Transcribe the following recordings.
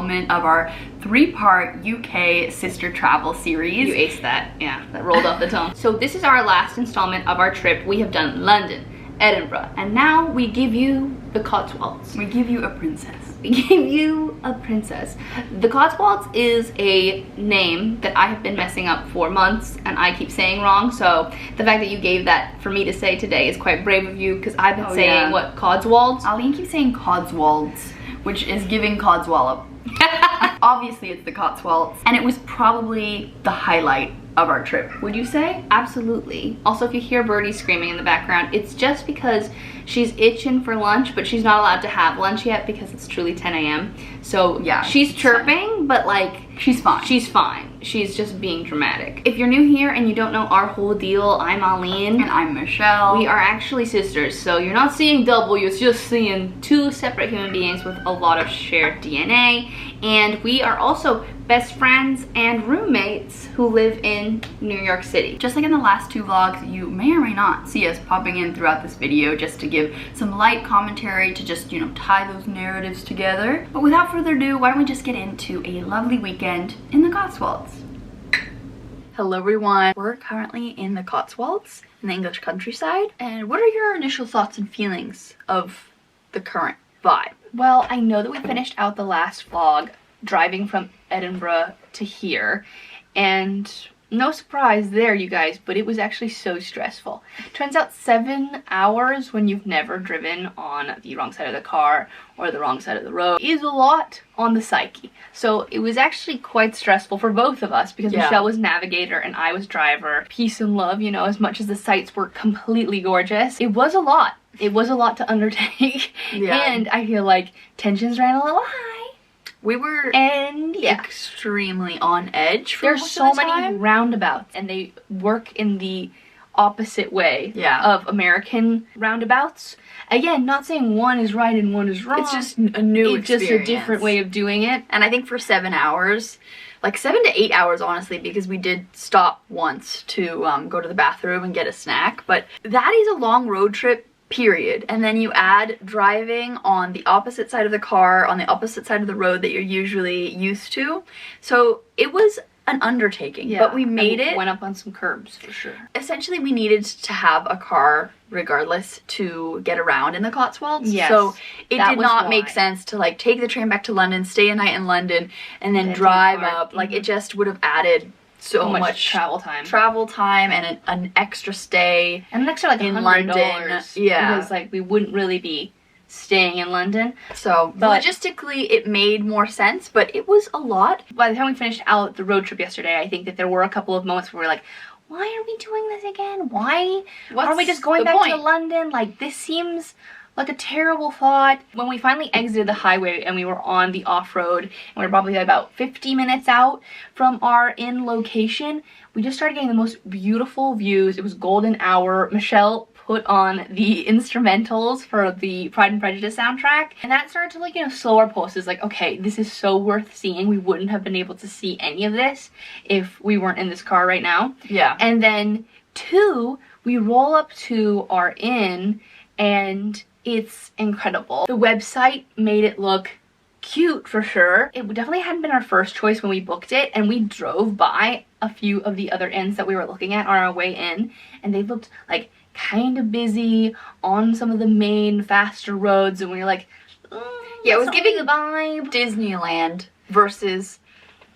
installment of our 3-part UK sister travel series. You aced that. Yeah, that rolled off the tongue. So this is our last installment of our trip. We have done London, Edinburgh, and now we give you the Cotswolds. We give you a princess. We give you a princess. The Cotswolds is a name that I have been messing up for months and I keep saying wrong, so the fact that you gave that for me to say today is quite brave of you, because I've been saying, what, Cotswolds? Aline keeps saying Cotswolds, which is giving Codswallop. Obviously it's the Cotswolds, and it was probably the highlight of our trip, would you say? Absolutely. Also, if you hear Birdie screaming in the background, it's just because she's itching for lunch, but she's not allowed to have lunch yet because it's truly 10 a.m. So yeah, she's chirping, but like, she's fine. She's fine. She's just being dramatic. If you're new here and you don't know our whole deal, I'm Aline. And I'm Michelle. We are actually sisters, so you're not seeing double, you're just seeing two separate human beings with a lot of shared DNA. And we are also best friends and roommates who live in New York City. Just like in the last 2 vlogs, you may or may not see us popping in throughout this video just to give some light commentary to just, you know, tie those narratives together. But without further ado, why don't we just get into a lovely weekend in the Cotswolds. Hello everyone, we're currently in the Cotswolds in the English countryside. And what are your initial thoughts and feelings of the current vibe? Well, I know that we finished out the last vlog driving from Edinburgh to here, and no surprise there, you guys, but it was actually so stressful. Turns out 7 hours when you've never driven on the wrong side of the car or the wrong side of the road is a lot on the psyche. So it was actually quite stressful for both of us because Michelle was navigator and I was driver. Peace and love, you know, as much as the sights were completely gorgeous, it was a lot. It was a lot to undertake. And I feel like tensions ran a little high. We were extremely on edge for There's so many roundabouts and they work in the opposite way of American roundabouts. Again, not saying one is right and one is wrong. It's just a new experience. It's just a different way of doing it. And I think for 7 hours, like 7 to 8 hours honestly, because we did stop once to go to the bathroom and get a snack, but that is a long road trip, period. And then you add driving on the opposite side of the car, on the opposite side of the road that you're usually used to. So it was an undertaking, but we made it. Went up on some curbs for sure. Essentially, we needed to have a car regardless to get around in the Cotswolds. Yes, so it did not make sense to like take the train back to London, stay a night in London, and then drive up. Like it just would have added so much travel time and an extra stay, and an extra like $100 because like we wouldn't really be staying in London. So logistically it made more sense, but it was a lot. By the time we finished out the road trip yesterday, I think that there were a couple of moments where we were like, why are we doing this again? Why are we just going back to London? Like, this seems like a terrible thought. When we finally exited the highway and we were on the off-road, and we were probably about 50 minutes out from our in location, we just started getting the most beautiful views. It was golden hour. Michelle put on the instrumentals for the Pride and Prejudice soundtrack, and that started to, like, you know, slow our pulses. Like, okay, this is so worth seeing. We wouldn't have been able to see any of this if we weren't in this car right now. Yeah. And then 2, we roll up to our inn and it's incredible. The website made it look cute for sure. It definitely hadn't been our first choice when we booked it, and we drove by a few of the other inns that we were looking at on our way in, and they looked like kind of busy on some of the main faster roads, and we were like, yeah, it was giving a vibe Disneyland versus,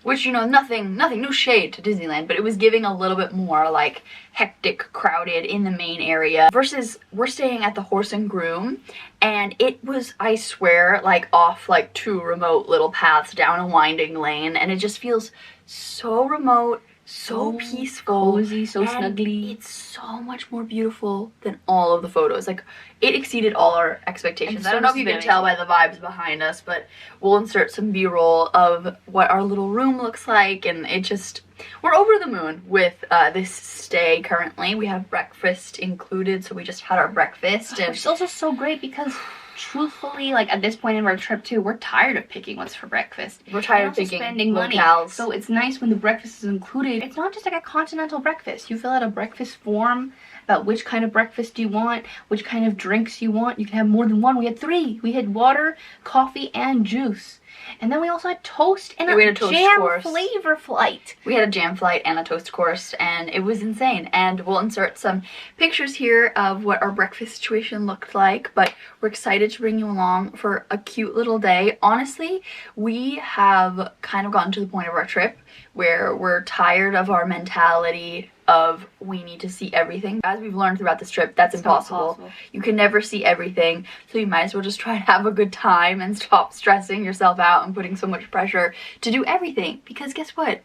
which, you know, nothing, no shade to Disneyland, but it was giving a little bit more like hectic, crowded in the main area versus we're staying at the Horse and Groom, and it was, I swear, like off like 2 remote little paths down a winding lane, and it just feels so remote, so peaceful, cozy, so snuggly. It's so much more beautiful than all of the photos. Like, it exceeded all our expectations. I don't know if you can tell by the vibes behind us, but we'll insert some B-roll of what our little room looks like, and it just, we're over the moon with this stay currently. We have breakfast included, so we just had our breakfast. And which is also so great because truthfully, like at this point in our trip too, we're tired of picking what's for breakfast. We're tired of picking spending money. So it's nice when the breakfast is included. It's not just like a continental breakfast. You fill out a breakfast form about which kind of breakfast you want, which kind of drinks you want. You can have more than one. We had 3. We had water, coffee, and juice. And then we also had toast and we had a toast jam course. flavor flight. We had a jam flight and a toast course, and it was insane. And we'll insert some pictures here of what our breakfast situation looked like, but we're excited to bring you along for a cute little day. Honestly, we have kind of gotten to the point of our trip where we're tired of our mentality of we need to see everything. As we've learned throughout this trip, that's impossible. You can never see everything, so you might as well just try to have a good time and stop stressing yourself out and putting so much pressure to do everything, because guess what?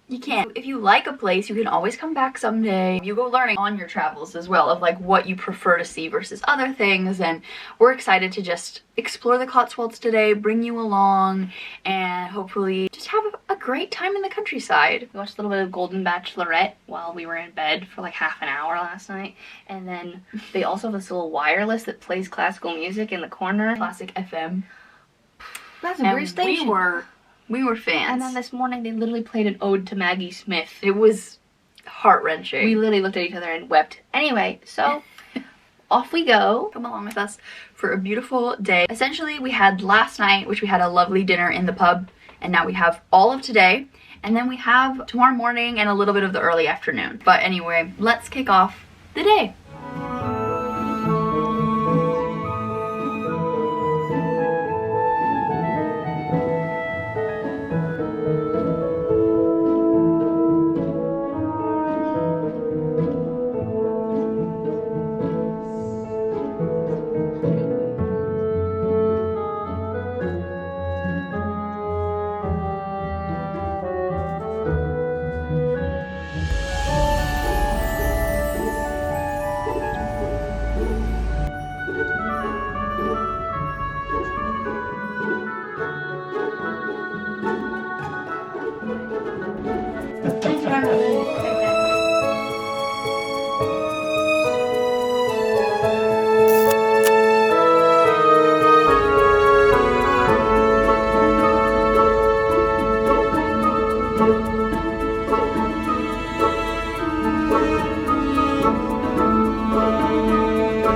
You can't. If you like a place, you can always come back someday. You go learning on your travels as well of like what you prefer to see versus other things, and we're excited to just explore the Cotswolds today, bring you along, and hopefully just have a great time in the countryside. We watched a little bit of Golden Bachelorette while we were in bed for like half an hour last night, and then they also have this little wireless that plays classical music in the corner. Classic FM. That's a great station. We were fans. And then this morning they literally played an ode to Maggie Smith. It was heart-wrenching. We literally looked at each other and wept. Anyway, so off we go. Come along with us for a beautiful day. Essentially, we had last night, which we had a lovely dinner in the pub, and now we have all of today, and then we have tomorrow morning and a little bit of the early afternoon. But anyway, let's kick off the day.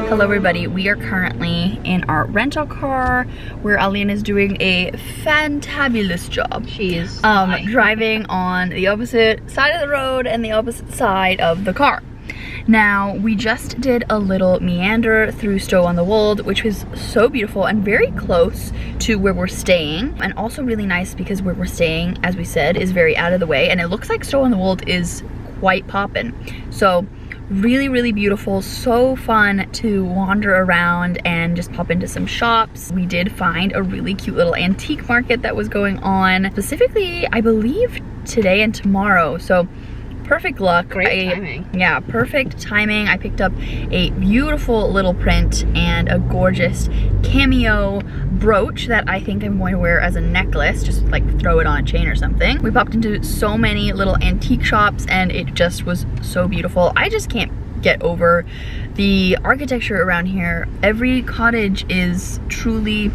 Hello everybody, we are currently in our rental car where Aline is doing a fantabulous job. She is driving on the opposite side of the road and the opposite side of the car. Now, we just did a little meander through Stow on the Wold, which was so beautiful and very close to where we're staying, and also really nice because where we're staying, as we said, is very out of the way, and it looks like Stow on the Wold is quite poppin'. So really, really beautiful, so fun to wander around and just pop into some shops. We did find a really cute little antique market that was going on, specifically, I believe, today and tomorrow, so perfect luck. Great timing. Yeah, perfect timing. I picked up a beautiful little print and a gorgeous cameo brooch that I think I'm going to wear as a necklace, just like throw it on a chain or something. We popped into so many little antique shops and it just was so beautiful. I just can't get over the architecture around here. Every cottage is truly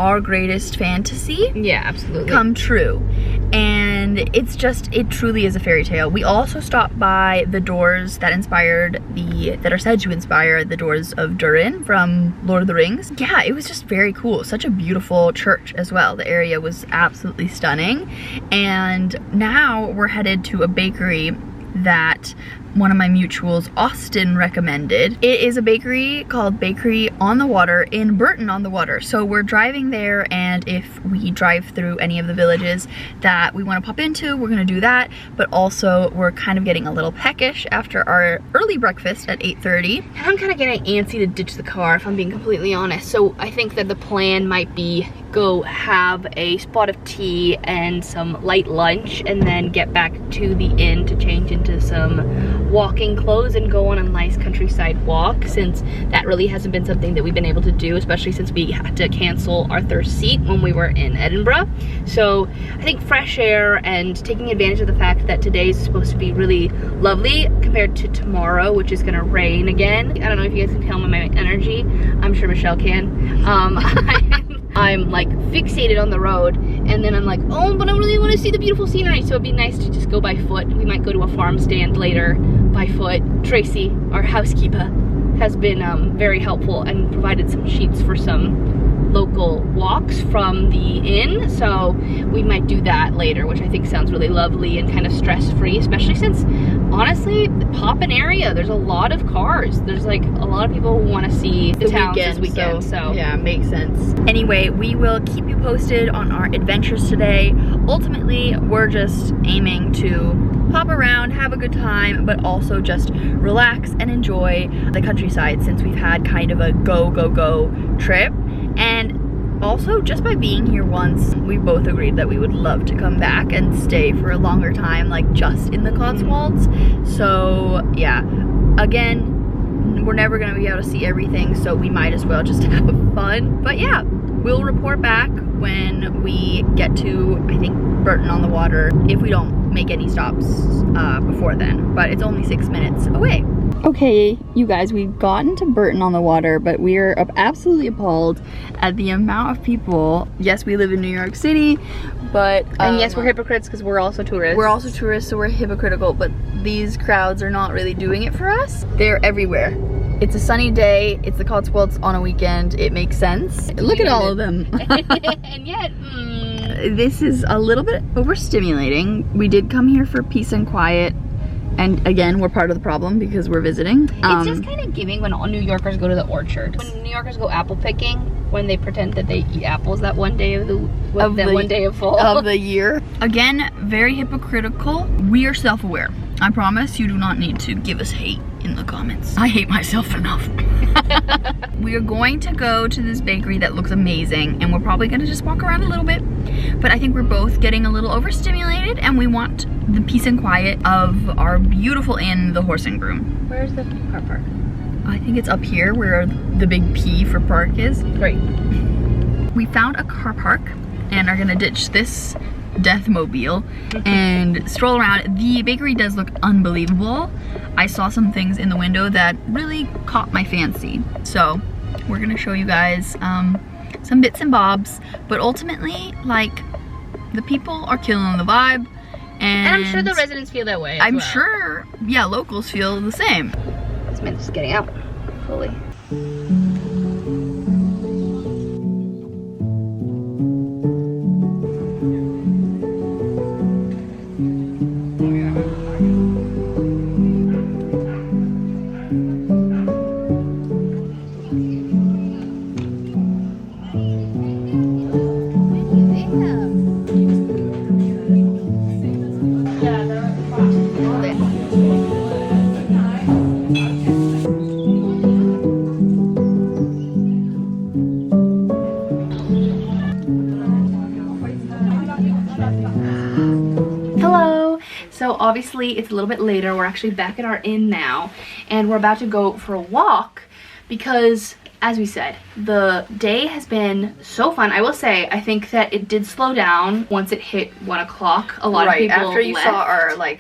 our greatest fantasy. Yeah, absolutely. Come true. And it's just, it truly is a fairy tale. We also stopped by the doors that that are said to inspire the doors of Bourton from Lord of the Rings. Yeah, it was just very cool. Such a beautiful church as well. The area was absolutely stunning. And now we're headed to a bakery that one of my mutuals, Austin, recommended. It is a bakery called Bakery on the Water in Bourton on the Water. So we're driving there, and if we drive through any of the villages that we want to pop into, we're going to do that. But also, we're kind of getting a little peckish after our early breakfast at 8:30. And I'm kind of getting antsy to ditch the car, if I'm being completely honest. So I think that the plan might be go have a spot of tea and some light lunch, and then get back to the inn to change into some walking clothes and go on a nice countryside walk, since that really hasn't been something that we've been able to do, especially since we had to cancel Arthur's Seat when we were in Edinburgh. So I think fresh air and taking advantage of the fact that today is supposed to be really lovely compared to tomorrow, which is gonna rain again. I don't know if you guys can tell by my energy. I'm sure Michelle can. I'm like fixated on the road, and then I'm like, oh, but I really want to see the beautiful scenery, so it'd be nice to just go by foot. We might go to a farm stand later by foot. Tracy, our housekeeper, has been very helpful and provided some sheets for some local walks from the inn, so we might do that later, which I think sounds really lovely and kind of stress-free, especially since honestly Poppin area, there's a lot of cars. There's like a lot of people who want to see the towns this weekend, so yeah, makes sense. Anyway, we will keep you posted on our adventures today. Ultimately, we're just aiming to pop around, have a good time, but also just relax and enjoy the countryside since we've had kind of a go trip. And also, just by being here once, we both agreed that we would love to come back and stay for a longer time, like just in the Cotswolds. So yeah, again, we're never gonna be able to see everything, so we might as well just have fun. But yeah, we'll report back when we get to, I think, Bourton on the water, if we don't make any stops before then, but it's only 6 minutes away. Okay, you guys, we've gotten to Bourton on the water, but we are absolutely appalled at the amount of people. Yes, we live in New York City, but and yes, we're hypocrites because we're also tourists. We're also tourists, so we're hypocritical, but these crowds are not really doing it for us. They're everywhere. It's a sunny day, it's the Cotswolds on a weekend, it makes sense. Look at all of them. And yet, this is a little bit overstimulating. We did come here for peace and quiet, and again, we're part of the problem because we're visiting. It's just kind of giving when all New Yorkers go to the orchard. When New Yorkers go apple picking, when they pretend that they eat apples that one day of one day of fall of the year. Again, very hypocritical. We are self-aware. I promise you do not need to give us hate in the comments. I hate myself enough. We are going to go to this bakery that looks amazing, and we're probably gonna just walk around a little bit, but I think we're both getting a little overstimulated and we want the peace and quiet of our beautiful inn, the Horse and Groom. Where's the car park? I think it's up here where the big P for park is. Great. We found a car park and are gonna ditch this Deathmobile and stroll around. The bakery does look unbelievable. I saw some things in the window that really caught my fancy. So we're gonna show you guys some bits and bobs, but ultimately, like, the people are killing the vibe. And I'm sure the residents feel that way as I'm well. sure, yeah, locals feel the same. This man's just getting out fully. So obviously it's a little bit later. We're actually back at our inn now, and we're about to go for a walk because, as we said, the day has been so fun. I will say, I think that it did slow down once it hit 1 o'clock. A lot of people after you left. saw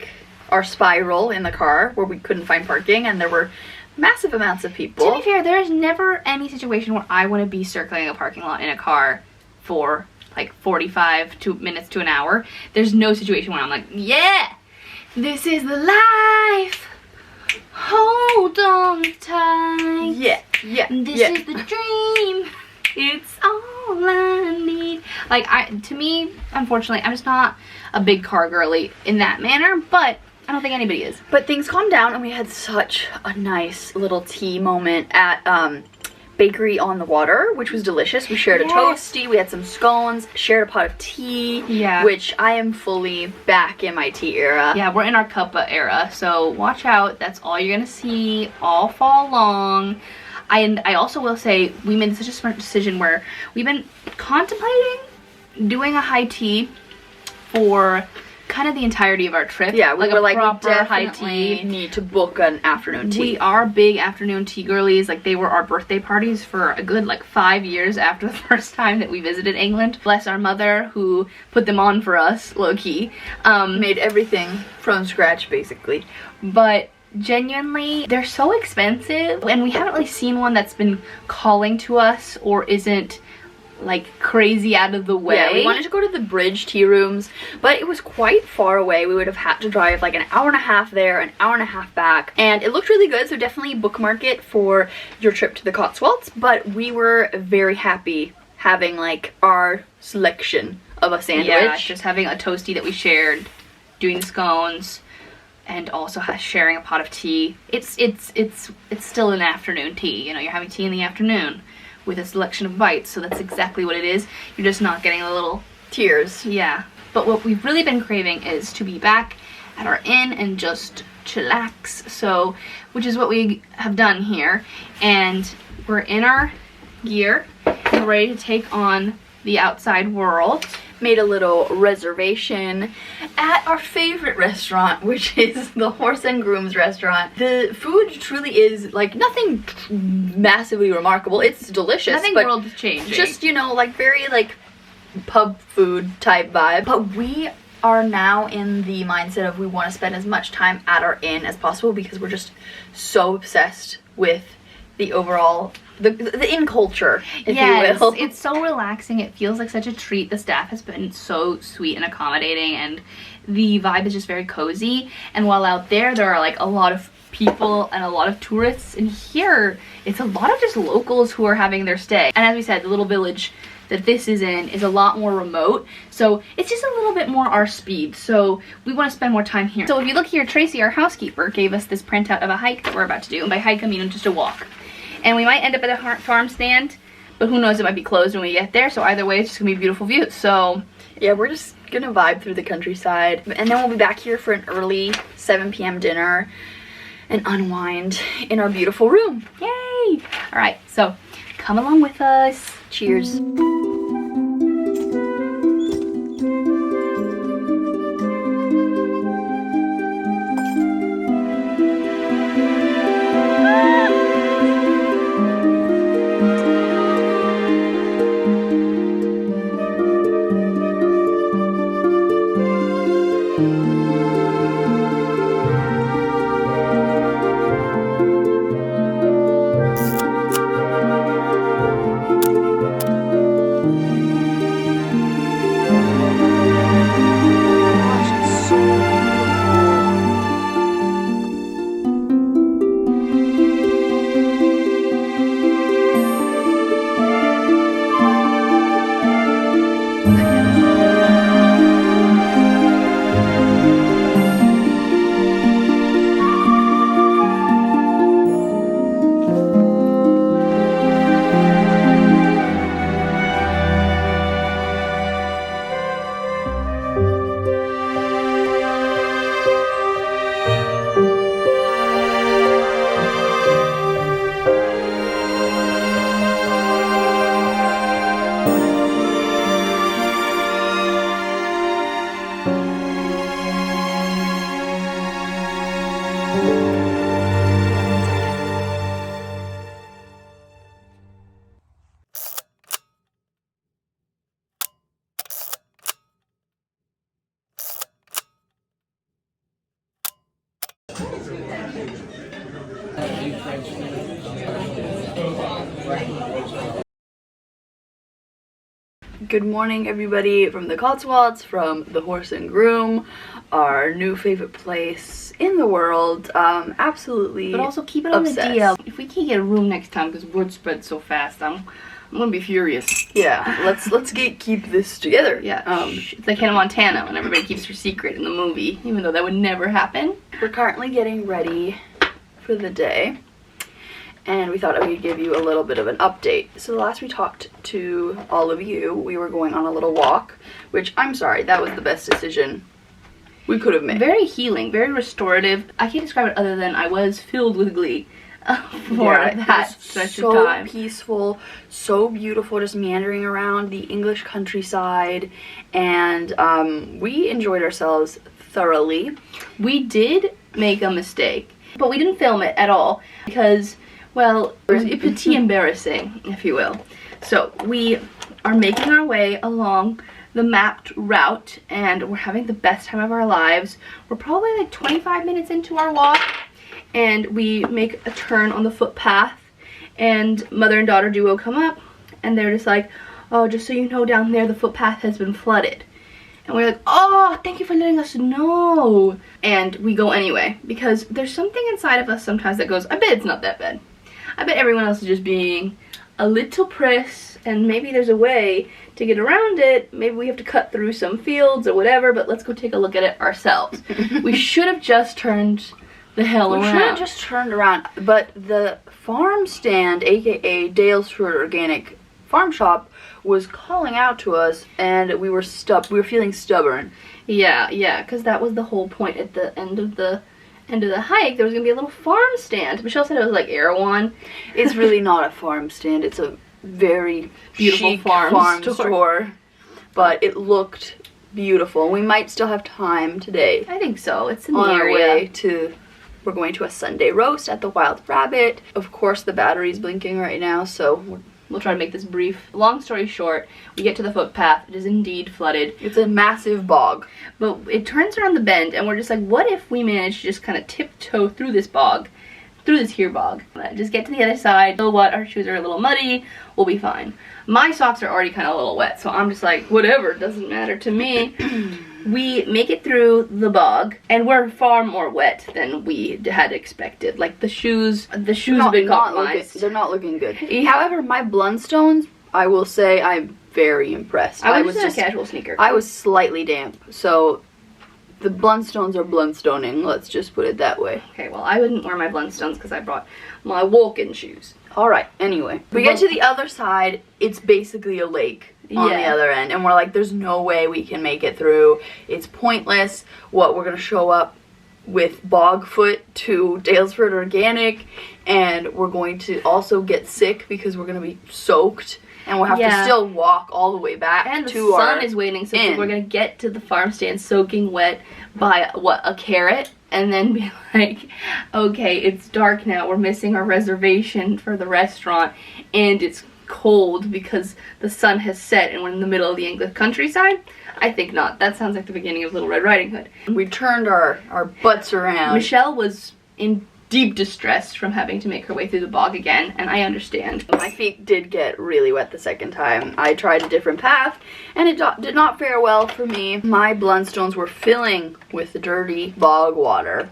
our spiral in the car where we couldn't find parking and there were massive amounts of people. To be fair, there is never any situation where I want to be circling a parking lot in a car for like 45 minutes to an hour. There's no situation where I'm like, yeah, this is the life. Hold on tight. Yeah. This is the dream. It's all I need. Like, to me, unfortunately, I'm just not a big car girly in that manner, but I don't think anybody is. But things calmed down and we had such a nice little tea moment at Bakery on the Water, which was delicious. We shared a toasty, we had some scones, shared a pot of tea, which I am fully back in my tea era. Yeah, we're in our cuppa era, so watch out. That's all you're gonna see all fall long. And I also will say, we made such a smart decision where we've been contemplating doing a high tea for kind of the entirety of our trip. Yeah, we were like, we proper high definitely tea. need to book an afternoon tea. We are big afternoon tea girlies. Like, they were our birthday parties for a good like 5 years after the first time that we visited England. Bless our mother who put them on for us, low-key. Made everything from scratch, basically. But genuinely, they're so expensive, and we haven't really seen one that's been calling to us or isn't like crazy out of the way. Yeah, we wanted to go to the Bridge tea rooms, but it was quite far away. We would have had to drive like an hour and a half there, an hour and a half back, and it looked really good, so definitely bookmark it for your trip to the Cotswolds. But we were very happy having like our selection of a sandwich. Yeah, just having a toasty that we shared, doing the scones, and also sharing a pot of tea. It's still an afternoon tea, you know, you're having tea in the afternoon with a selection of bites, so that's exactly what it is. You're just not getting the little tears. Yeah, but what we've really been craving is to be back at our inn and just chillax, so, which is what we have done here, and we're in our gear and ready to take on the outside world. Made a little reservation at our favorite restaurant, which is the Horse and Groom's restaurant. The food truly is like nothing massively remarkable. It's delicious. Nothing but world changing. Just, you know, like very like pub food type vibe. But we are now in the mindset of we want to spend as much time at our inn as possible because we're just so obsessed with the overall the inn culture, if you will. It's so relaxing. It feels like such a treat. The staff has been so sweet and accommodating, and the vibe is just very cozy. And while out there are like a lot of people and a lot of tourists, and here it's a lot of just locals who are having their stay. And as we said, the little village that this is in is a lot more remote, so it's just a little bit more our speed, so we want to spend more time here. So if you look here, Tracy, our housekeeper, gave us this printout of a hike that we're about to do, and by hike I mean just a walk. And we might end up at a farm stand, but who knows, it might be closed when we get there, so either way it's just gonna be beautiful views. So yeah, we're just gonna vibe through the countryside, and then we'll be back here for an early 7 p.m. dinner and unwind in our beautiful room. Yay! All right, so come along with us. Cheers. Good morning, everybody from the Cotswolds, from the Horse and Groom, our new favorite place in the world. Absolutely, but also keep it on obsessed. the DL. If we can't get a room next time because word spreads so fast, I'm gonna be furious. Yeah, let's keep this together. Yeah, it's like Hannah Montana when everybody keeps her secret in the movie, even though that would never happen. We're currently getting ready for the day, and we thought we would give you a little bit of an update. So the last we talked to all of you, we were going on a little walk, which I'm sorry, that was the best decision we could have made. Very healing, very restorative. I can't describe it other than I was filled with glee for that stretch of time. So peaceful, so beautiful, just meandering around the English countryside, and we enjoyed ourselves thoroughly. We did make a mistake, but we didn't film it at all because, well, it was pretty embarrassing, if you will. So we are making our way along the mapped route, and we're having the best time of our lives. We're probably like 25 minutes into our walk, and we make a turn on the footpath, and mother and daughter duo come up, and they're just like, oh, just so you know, down there the footpath has been flooded. And we're like, oh, thank you for letting us know. And we go anyway, because there's something inside of us sometimes that goes, I bet it's not that bad. I bet everyone else is just being a little press and maybe there's a way to get around it. Maybe we have to cut through some fields or whatever, but let's go take a look at it ourselves. We should have just turned the hell around. We should have just turned around, but the farm stand, aka Dalesford Organic Farm Shop, was calling out to us, and we were feeling stubborn. Yeah, because that was the whole point. At the end of the hike, there was gonna be a little farm stand. Michelle said it was like Erewhon. It's really not a farm stand. It's a very beautiful chic farm store, but it looked beautiful. We might still have time today. I think so. It's in the on area. Our way to. We're going to a Sunday roast at the Wild Rabbit. Of course, the battery's blinking right now, so we'll try to make this brief. Long story short, we get to the footpath. It is indeed flooded. It's a massive bog. But it turns around the bend, and we're just like, what if we manage to just kind of tiptoe through this bog? Through this here bog. Just get to the other side. You know what? Our shoes are a little muddy. We'll be fine. My socks are already kind of a little wet, so I'm just like, whatever. Doesn't matter to me. We make it through the bog, and we're far more wet than we had expected. Like, the shoes have been compromised. They're not looking good. However, my Blundstones, I will say I'm very impressed. I was just a casual sneaker. I was slightly damp, so the Blundstones are Blundstoning, let's just put it that way. Okay, well, I wouldn't wear my Blundstones because I brought my walking shoes. Alright, anyway. We get to the other side, it's basically a lake on the other end, and we're like, there's no way we can make it through. It's pointless. We're gonna show up with Bogfoot to Dalesford Organic, and we're going to also get sick because we're gonna be soaked, and we'll have to still walk all the way back and to the sun is waiting, so we're gonna get to the farm stand soaking wet by a carrot, and then be like, okay, it's dark now, we're missing our reservation for the restaurant, and it's cold because the sun has set and we're in the middle of the English countryside. I think not. That sounds like the beginning of Little Red Riding Hood. We turned our butts around. Michelle was in deep distress from having to make her way through the bog again, and I understand. My feet did get really wet the second time. I tried a different path, and it did not fare well for me. My Blundstones were filling with dirty bog water,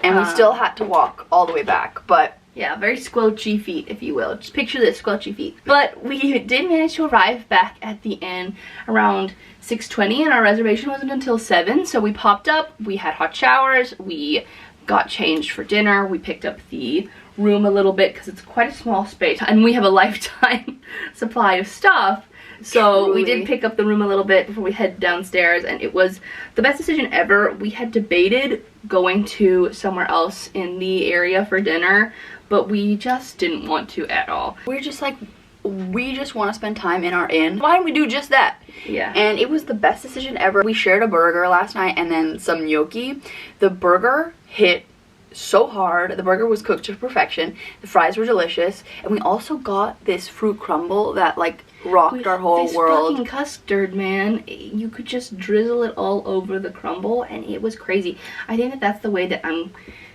and we still had to walk all the way back, but yeah, very squelchy feet, if you will. Just picture this, squelchy feet. But we did manage to arrive back at the inn around 6:20, and our reservation wasn't until 7, so we popped up, we had hot showers, we got changed for dinner, we picked up the room a little bit because it's quite a small space, and we have a lifetime supply of stuff. So we did pick up the room a little bit before we head downstairs, and it was the best decision ever. We had debated going to somewhere else in the area for dinner, but we just didn't want to at all. We're just like, we just want to spend time in our inn. Why don't we do just that? Yeah. And it was the best decision ever. We shared a burger last night and then some gnocchi. The burger hit so hard. The burger was cooked to perfection. The fries were delicious. And we also got this fruit crumble that like rocked our whole world. This fucking custard, man. You could just drizzle it all over the crumble, and it was crazy. I think that that's the way that I'm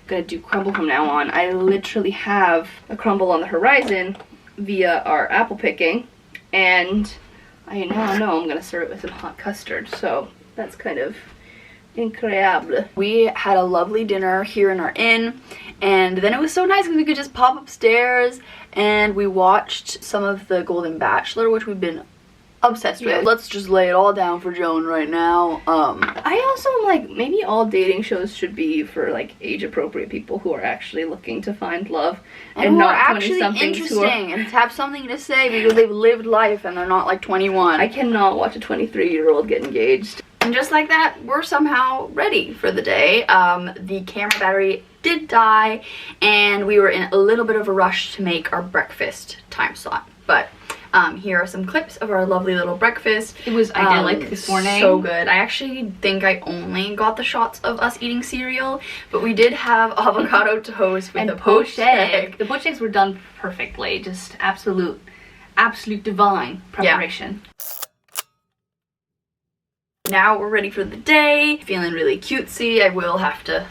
gonna do crumble from now on. I literally have a crumble on the horizon via our apple picking, and I now know I'm gonna serve it with some hot custard, so that's kind of incredible. We had a lovely dinner here in our inn, and then it was so nice because we could just pop upstairs and we watched some of the Golden Bachelor, which we've been obsessed with. Let's just lay it all down for Joan right now. I also am like, maybe all dating shows should be for like age appropriate people who are actually looking to find love and not actually interesting and have something to say because they've lived life and they're not like 21. I cannot watch a 23-year-old get engaged. And just like that, we're somehow ready for the day. The camera battery did die, and we were in a little bit of a rush to make our breakfast time slot. But here are some clips of our lovely little breakfast. It was idyllic this morning. So good. I actually think I only got the shots of us eating cereal, but we did have avocado toast with a poached egg. The poached eggs were done perfectly. Just absolute divine preparation. Yeah. Now we're ready for the day, feeling really cutesy, I will have to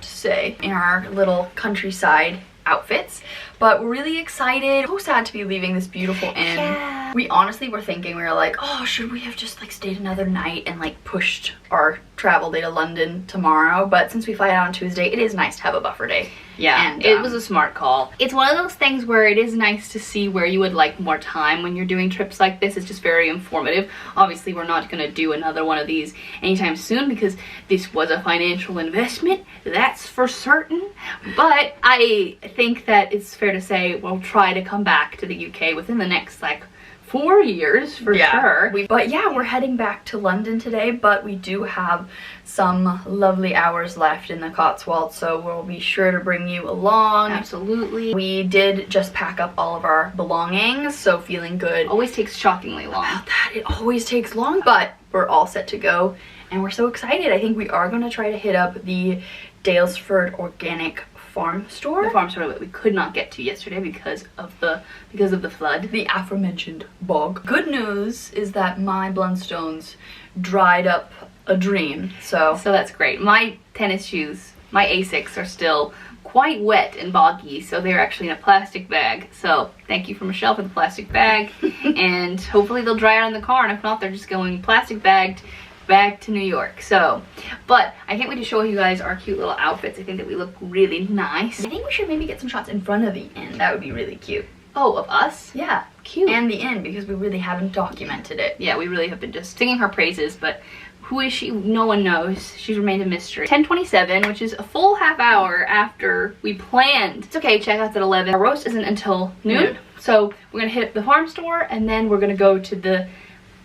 say, in our little countryside outfits. But we're really excited. So sad to be leaving this beautiful inn. Yeah. We honestly were thinking, we were like, oh, should we have just like stayed another night and like pushed our travel day to London tomorrow? But since we fly out on Tuesday, it is nice to have a buffer day. Yeah, and it was a smart call. It's one of those things where it is nice to see where you would like more time when you're doing trips like this. It's just very informative. Obviously, we're not going to do another one of these anytime soon because this was a financial investment, that's for certain. But I think that it's fair to say we'll try to come back to the UK within the next like 4 years for sure. But yeah, we're heading back to London today, but we do have some lovely hours left in the Cotswolds, so we'll be sure to bring you along. Absolutely. We did just pack up all of our belongings, so feeling good. Always takes shockingly long. About that, it always takes long, but we're all set to go, and we're so excited. I think we are going to try to hit up the Dalesford Organic farm store. The farm store that we could not get to yesterday because of the flood. The aforementioned bog. Good news is that my Blundstones dried up a dream, so that's great. My tennis shoes, my Asics, are still quite wet and boggy, so they're actually in a plastic bag. So thank you for Michelle for the plastic bag. And hopefully they'll dry out in the car, and if not, they're just going plastic bagged back to New York. So, but I can't wait to show you guys our cute little outfits. I think that we look really nice. I think we should maybe get some shots in front of the inn. That would be really cute. Oh, of us? Yeah. Cute. And the inn, because we really haven't documented it. Yeah, we really have been just singing her praises, but who is she? No one knows. She's remained a mystery. 10:27, which is a full half hour after we planned. It's okay, checkout's at 11. Our roast isn't until noon. So we're gonna hit the farm store, and then we're gonna go to the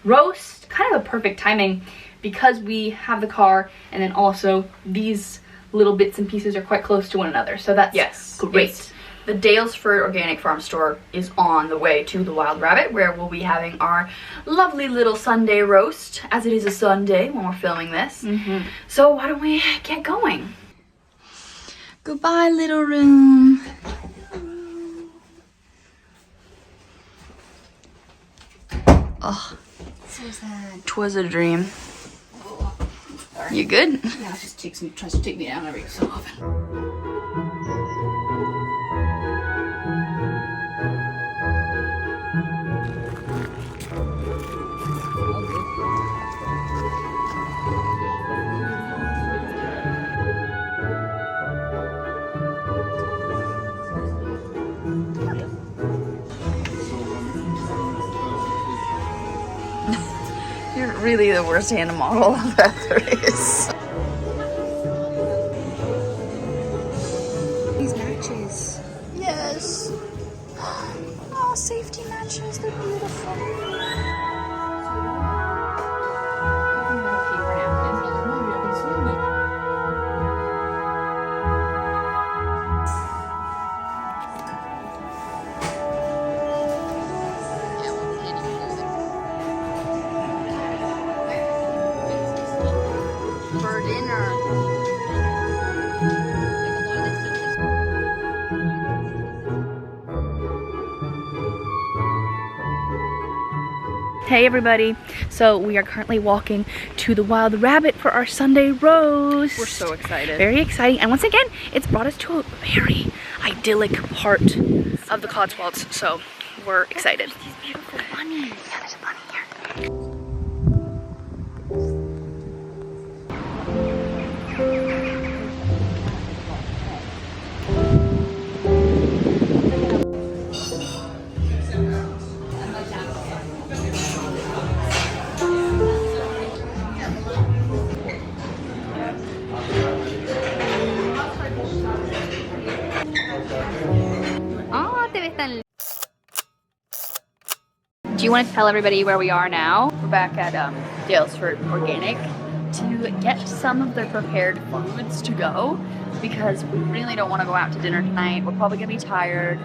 roast. Kind of a perfect timing, because we have the car, and then also these little bits and pieces are quite close to one another. So that's great. The Dalesford Organic Farm Store is on the way to the Wild Rabbit, where we'll be having our lovely little Sunday roast, as it is a Sunday when we're filming this. So why don't we get going? Goodbye, little room. Oh, So sad. 'Twas a dream. You good? Yeah, it just tries to take me down every so often. You're really the worst hand model that there is. These matches. Yes. Oh, safety matches, they're beautiful. For dinner. Hey everybody, so we are currently walking to the Wild Rabbit for our Sunday roast. We're so excited. Very exciting, and once again, it's brought us to a very idyllic part of the Cotswolds, so we're excited. These beautiful bunnies. Yeah, there's a bunny here. Do you want to tell everybody where we are now? We're back at Dalesford Organic to get some of their prepared foods to go, because we really don't want to go out to dinner tonight. We're probably going to be tired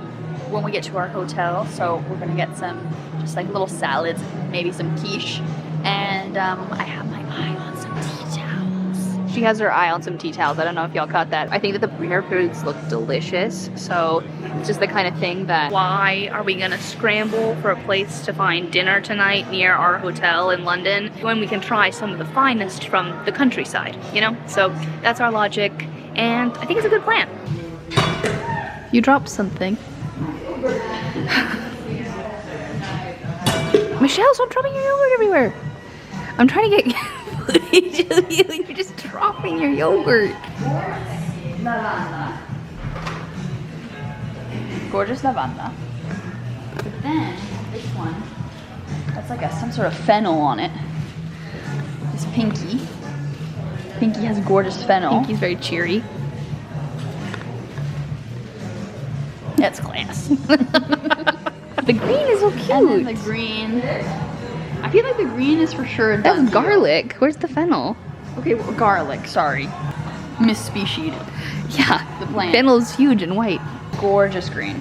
when we get to our hotel, so we're going to get some just like little salads, maybe some quiche, and I have my eye on some tea towels. She has her eye on some tea towels. I don't know if y'all caught that. I think that the prepared foods look delicious, so it's just the kind of thing that, why are we gonna scramble for a place to find dinner tonight near our hotel in London when we can try some of the finest from the countryside, you know? So that's our logic, and I think it's a good plan. You dropped something. Michelle, stop dropping your yogurt everywhere. I'm trying to get footage of you and you're just dropping your yogurt. Lavanda. Gorgeous lavanda. But then this one, that's like some sort of fennel on it. This Pinky. Pinky has gorgeous fennel. Pinky's very cheery. That's class. The green is so cute. And then the green. I feel like the green is for sure a done That's garlic. Where's the fennel? Okay, well, garlic, sorry. Misspecied. Yeah, the plant. Fennel's huge and white. Gorgeous green.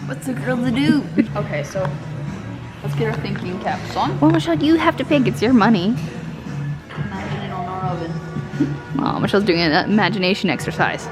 What's a girl to do? Okay, so let's get our thinking caps on. Well, Michelle, you have to pick. It's your money. Imagine it on our oven. Oh, Michelle's doing an imagination exercise.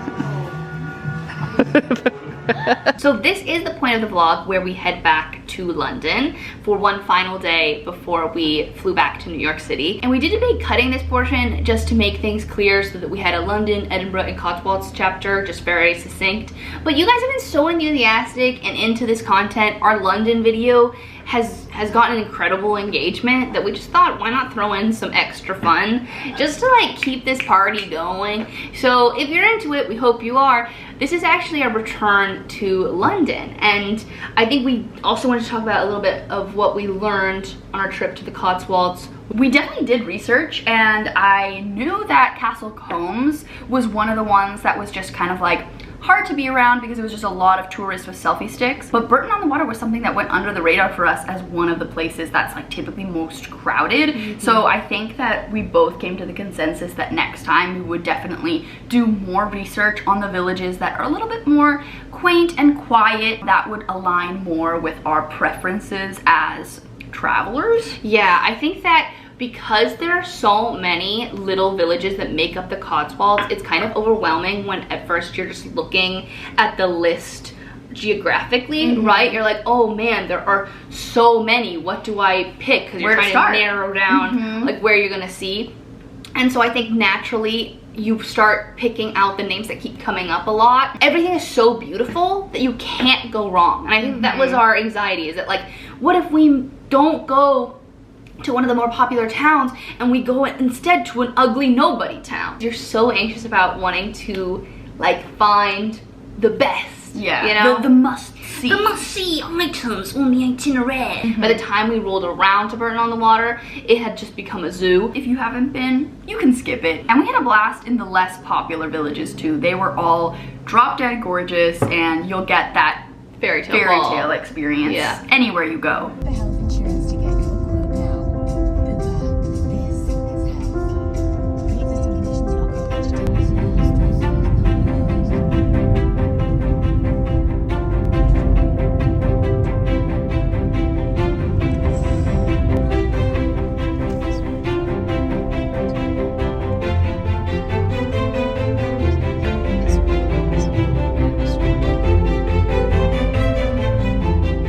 So this is the point of the vlog where we head back to London for one final day before we flew back to New York City. And we did debate cutting this portion just to make things clear so that we had a London, Edinburgh, and Cotswolds chapter, just very succinct. But you guys have been so enthusiastic and into this content. Our London video has gotten incredible engagement that we just thought, why not throw in some extra fun just to like keep this party going. So if you're into it, we hope you are. This is actually our return to London, and I think we also want to talk about a little bit of what we learned on our trip to the Cotswolds. We definitely did research, and I knew that Castle Combs was one of the ones that was just kind of like hard to be around because it was just a lot of tourists with selfie sticks. But Bourton on the Water was something that went under the radar for us as one of the places that's like typically most crowded. So I think that we both came to the consensus that next time we would definitely do more research on the villages that are a little bit more quaint and quiet, that would align more with our preferences as travelers. Yeah, I think that because there are so many little villages that make up the Cotswolds, it's kind of overwhelming when at first you're just looking at the list geographically, right? You're like, oh man, there are so many. What do I pick? Because you're trying to narrow down like where you're gonna see. And so I think naturally you start picking out the names that keep coming up a lot. Everything is so beautiful that you can't go wrong. And I think that was our anxiety, is that like, what if we don't go to one of the more popular towns and we go instead to an ugly nobody town? You're so anxious about wanting to like find the best, you know, the must-see items on the itinerary. By the time we rolled around to Bourton on the Water, it had just become a zoo. If you haven't been, you can skip it. And we had a blast in the less popular villages too. They were all drop dead gorgeous, and you'll get that fairy tale experience anywhere you go.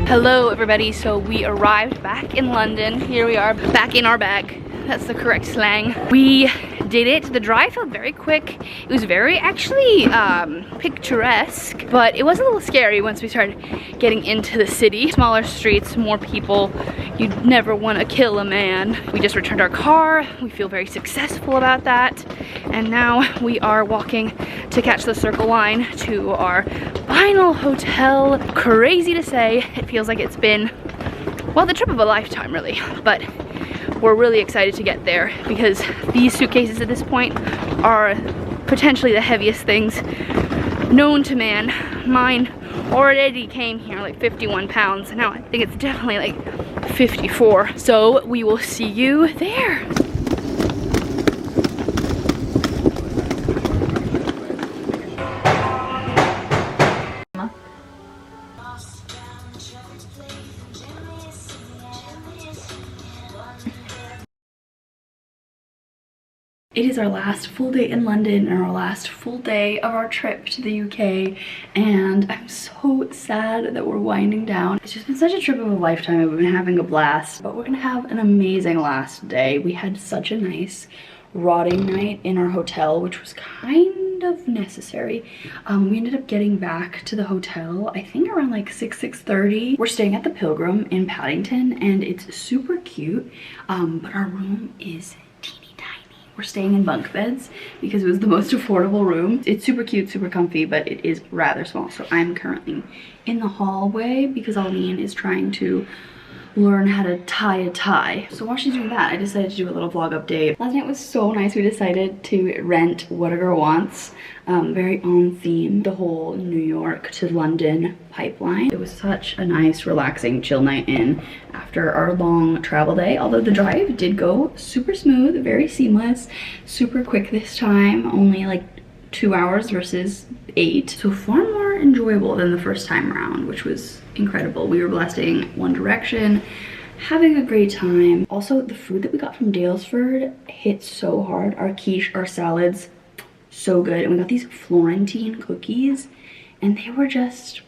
Hello everybody, so we arrived back in London. Here we are, back in our bag. That's the correct slang. We did it. The drive felt very quick. It was very actually picturesque, but it was a little scary once we started getting into the city. Smaller streets, more people. You'd never want to kill a man. We just returned our car. We feel very successful about that. And now we are walking to catch the Circle line to our final hotel. Crazy to say, it feels like it's been, well, the trip of a lifetime really, but we're really excited to get there because these suitcases at this point are potentially the heaviest things known to man. Mine already came here like 51 pounds. Now I think it's definitely like 54. So we will see you there. It is our last full day in London and our last full day of our trip to the UK, and I'm so sad that we're winding down. It's just been such a trip of a lifetime. We've been having a blast, but we're gonna have an amazing last day. We had such a nice rotting night in our hotel, which was kind kind of necessary. We ended up getting back to the hotel, I think around like 6:30. We're staying at the Pilgrim in Paddington, and it's super cute, but our room is teeny tiny. We're staying in bunk beds because it was the most affordable room. It's super cute, super comfy, but it is rather small. So I'm currently in the hallway because Aline is trying to learn how to tie a tie. So while she's doing that, I decided to do a little vlog update. Last night was so nice. We decided to rent What a Girl Wants, very on theme, the whole New York to London pipeline. It was such a nice, relaxing, chill night in after our long travel day, although the drive did go super smooth, very seamless, super quick this time, only like 2 hours versus 8. So far more enjoyable than the first time around, which was incredible. We were blasting One Direction, having a great time. Also, the food that we got from Dalesford hit so hard. Our quiche, our salads, so good. And we got these Florentine cookies, and they were just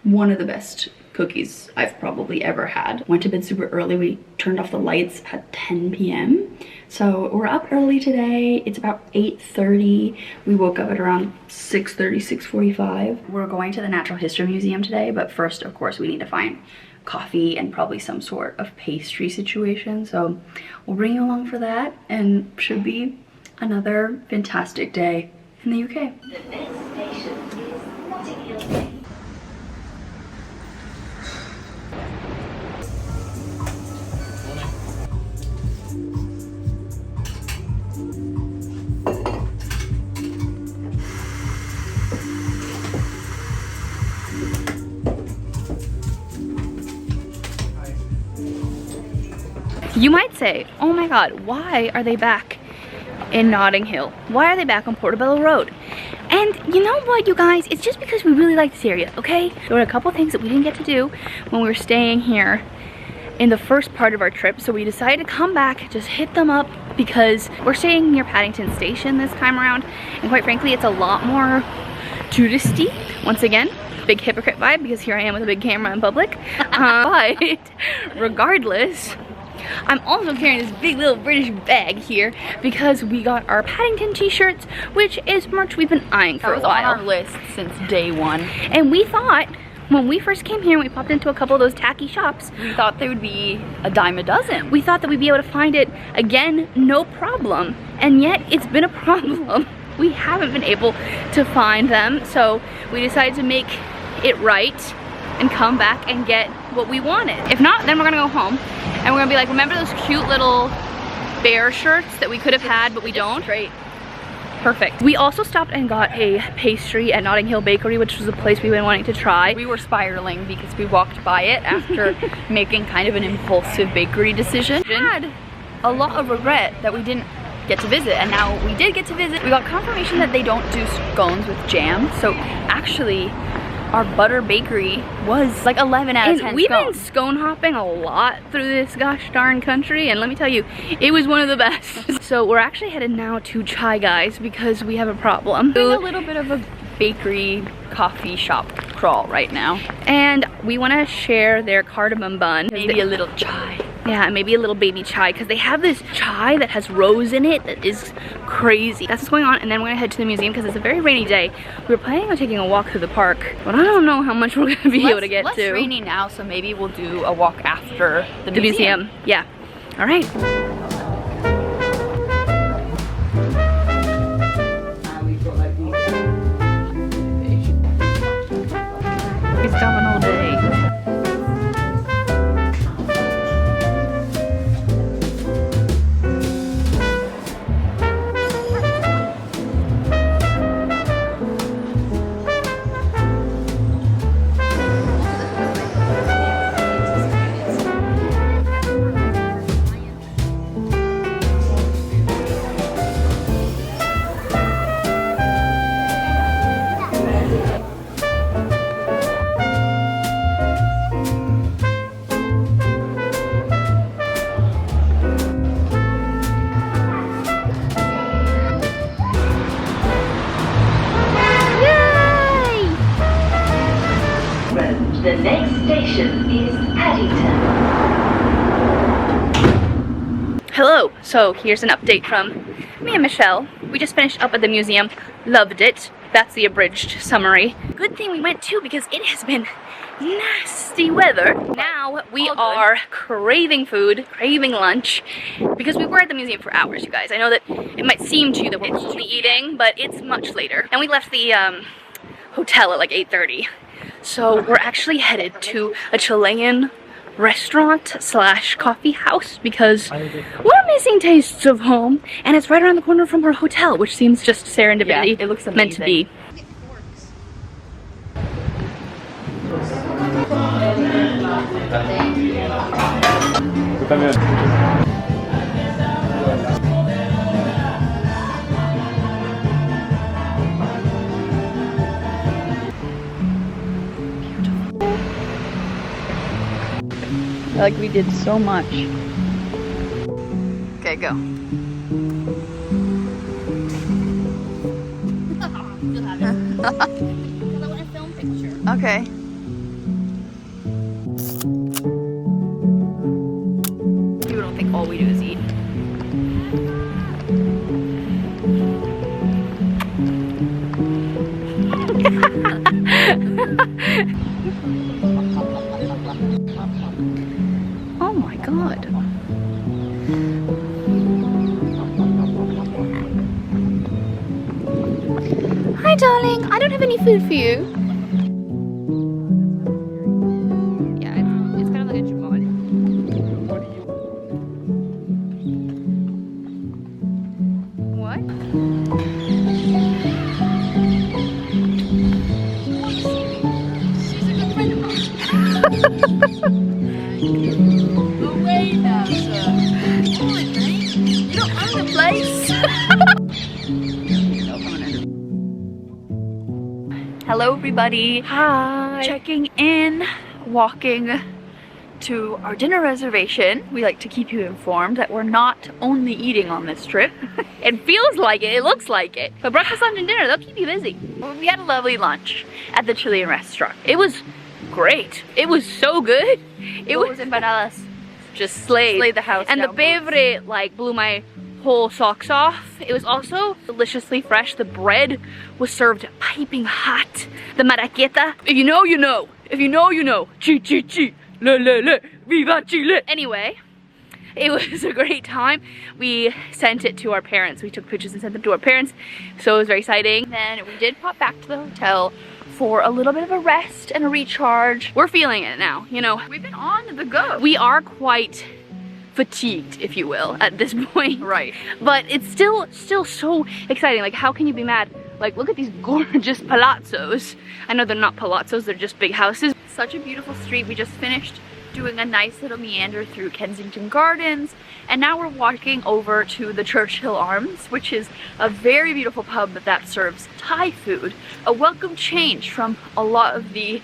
one of the best cookies I've probably ever had. Went to bed super early. We turned off the lights at 10 p.m. So we're up early today. It's about 8:30. We woke up at around 6:30, 6:45. We're going to the Natural History Museum today, but first, of course, we need to find coffee and probably some sort of pastry situation. So we'll bring you along for that, and should be another fantastic day in the UK. The next station is Notting Hill. You might say, oh my god, why are they back in Notting Hill? Why are they back on Portobello Road? And you know what, you guys? It's just because we really like this area, okay? There were a couple things that we didn't get to do when we were staying here in the first part of our trip, so we decided to come back, just hit them up, because we're staying near Paddington Station this time around, and quite frankly, it's a lot more touristy. Once again, big hypocrite vibe, because here I am with a big camera in public. But regardless, I'm also carrying this big little British bag here because we got our Paddington t-shirts, which is merch we've been eyeing for a while. That was on our list since day one. And we thought, when we first came here and we popped into a couple of those tacky shops, we thought they would be a dime a dozen. We thought that we'd be able to find it, again, no problem. And yet, it's been a problem. We haven't been able to find them, so we decided to make it right and come back and get what we wanted. If not, then we're gonna go home and we're gonna be like, remember those cute little bear shirts that we could have had but we don't? Great. Perfect. We also stopped and got a pastry at Notting Hill Bakery, which was a place we've been wanting to try. We were spiraling because we walked by it after making kind of an impulsive bakery decision. We had a lot of regret that we didn't get to visit, and now we did get to visit. We got confirmation that they don't do scones with jam, so actually our butter bakery was like 11 out of 10 we've scones. been scone hopping a lot through this gosh darn country, and let me tell you, it was one of the best. So we're actually headed now to Chai Guys because we have a problem. Doing a little bit of a bakery coffee shop crawl right now, and we want to share their cardamom bun. Maybe a little chai. Yeah, maybe a little baby chai, because they have this chai that has rose in it that is crazy. That's what's going on, and then we're gonna head to the museum because it's a very rainy day. We were planning on taking a walk through the park, but I don't know how much we're gonna be able to get to. It's rainy now, so maybe we'll do a walk after the museum. Yeah. All right. He's coming all day. The next station is Paddington. Hello, so here's an update from me and Michelle. We just finished up at the museum. Loved it. That's the abridged summary. Good thing we went too, because it has been nasty weather. Now we are craving food, craving lunch, because we were at the museum for hours, you guys. I know that it might seem to you that we're only eating, but it's much later. And we left the hotel at like 8:30. So we're actually headed to a Chilean restaurant slash coffee house because we're missing tastes of home, and it's right around the corner from our hotel, which seems just serendipity. Yeah, it looks amazing. Meant to be. Like we did so much. Okay, go. Okay. You don't think all we do is eat? Oh my god. Hi darling, I don't have any food for you. Yeah, it's kind of like a jamon. What? She's a good friend of mine. Away now, sir. Come on, mate. You don't own the place. Hello everybody. Hi. Checking in, walking to our dinner reservation. We like to keep you informed that we're not only eating on this trip. It feels like it, it looks like it. But breakfast, lunch, and dinner, they'll keep you busy. We had a lovely lunch at the Chilean restaurant. It was great. It was so good. It was empanadas. just slayed the house and down. the favorite like blew my whole socks off. It was also deliciously fresh. The bread was served piping hot. The maraqueta, if you know, you know. If you know, you know. Chi chi chi, le le le, viva Chile. Anyway, it was a great time. We sent it to our parents. We took pictures and sent them to our parents, so it was very exciting. Then we did pop back to the hotel for a little bit of a rest and a recharge. We're feeling it now, you know. We've been on the go. We are quite fatigued, if you will, at this point. Right. But it's still so exciting. Like, how can you be mad? Like, look at these gorgeous palazzos. I know they're not palazzos, they're just big houses. Such a beautiful street. We just finished doing a nice little meander through Kensington Gardens, and now we're walking over to the Churchill Arms, which is a very beautiful pub that serves Thai food. A welcome change from a lot of the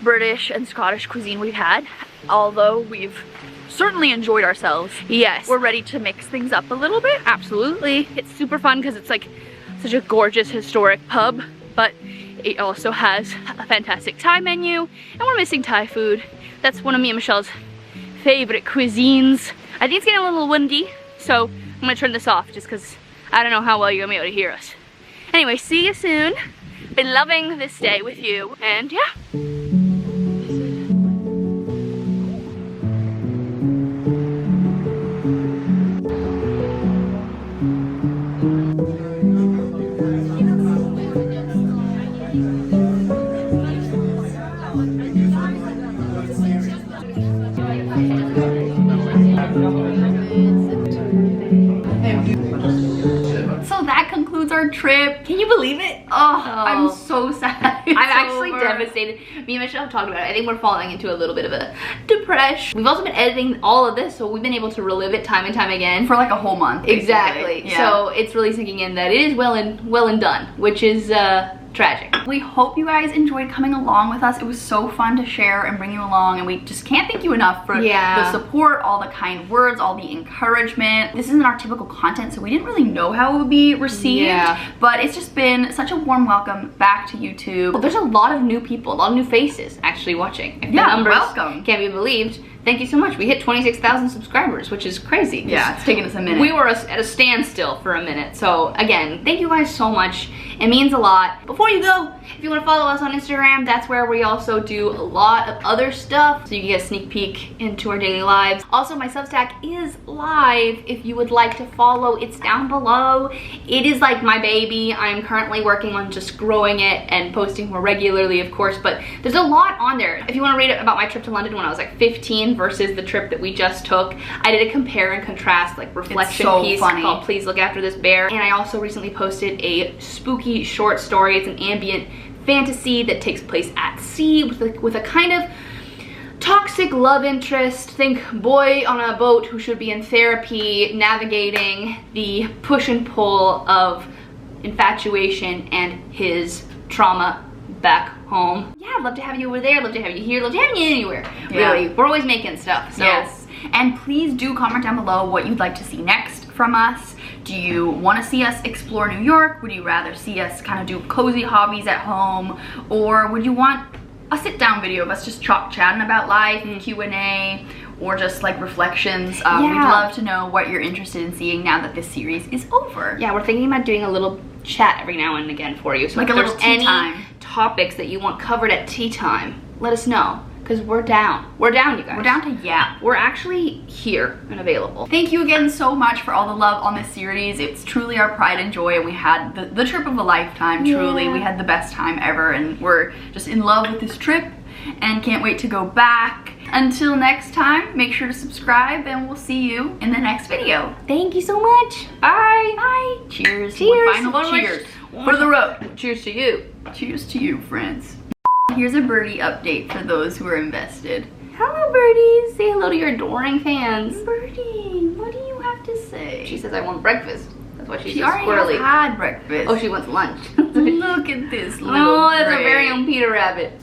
British and Scottish cuisine we've had, although we've certainly enjoyed ourselves. Yes. We're ready to mix things up a little bit. Absolutely. It's super fun because it's like such a gorgeous historic pub, but it also has a fantastic Thai menu, and we're missing Thai food. That's one of me and Michelle's favorite cuisines. I think it's getting a little windy, so I'm gonna turn this off just because I don't know how well you're gonna be able to hear us. Anyway, see you soon. Been loving this day with you, and yeah. So that concludes our trip. Can you believe it? Oh, I'm so sad. I'm actually devastated. Me and Michelle have talked about it. I think we're falling into a little bit of a depression. We've also been editing all of this, so we've been able to relive it time and time again. For like a whole month. Basically. Exactly. Yeah. So it's really sinking in that it is well and done, which is tragic. We hope you guys enjoyed coming along with us. It was so fun to share and bring you along, and we just can't thank you enough for the support, all the kind words, all the encouragement. This isn't our typical content, so we didn't really know how it would be received, but it's just been such a warm welcome back to YouTube. Well, there's a lot of new people, a lot of new faces actually watching. If the numbers welcome. Can't be believed. Thank you so much. We hit 26,000 subscribers, which is crazy. Yeah, it's taken us a minute. We were at a standstill for a minute. So again, thank you guys so much. It means a lot. Before you go, if you want to follow us on Instagram, that's where we also do a lot of other stuff. So you can get a sneak peek into our daily lives. Also, my Substack is live. If you would like to follow, it's down below. It is like my baby. I'm currently working on just growing it and posting more regularly, of course, but there's a lot on there. If you want to read about my trip to London when I was like 15 versus the trip that we just took, I did a compare and contrast like reflection piece called Please Look After This Bear. And I also recently posted a spooky short story. It's an ambient fantasy that takes place at sea with a kind of toxic love interest. Think boy on a boat who should be in therapy, navigating the push and pull of infatuation and his trauma back home. Yeah, I'd love to have you over there, love to have you here, love to have you anywhere. Yeah. Really, we're always making stuff. So. Yes, and please do comment down below what you'd like to see next from us. Do you want to see us explore New York? Would you rather see us kind of do cozy hobbies at home? Or would you want a sit-down video of us just chatting about life, Q&A, or just like reflections? We'd love to know what you're interested in seeing now that this series is over. Yeah, we're thinking about doing a little chat every now and again for you. So like if a little there's tea time. Topics that you want covered at tea time, let us know. Because we're down. We're down, you guys. We're down to yap. We're actually here and available. Thank you again so much for all the love on this series. It's truly our pride and joy, and we had the trip of a lifetime, truly. We had the best time ever, and we're just in love with this trip and can't wait to go back. Until next time, make sure to subscribe, and we'll see you in the next video. Thank you so much. Bye. Bye. Cheers. Cheers. One final cheers. For the road. Cheers to you. Cheers to you, friends. Here's a birdie update for those who are invested. Hello, birdies. Say hello to your adoring fans. Birdie, what do you have to say? She says I want breakfast. That's why she's she so already squirrely. has had breakfast. Oh, she wants lunch. Look at this little Oh, that's gray. a very own Peter Rabbit.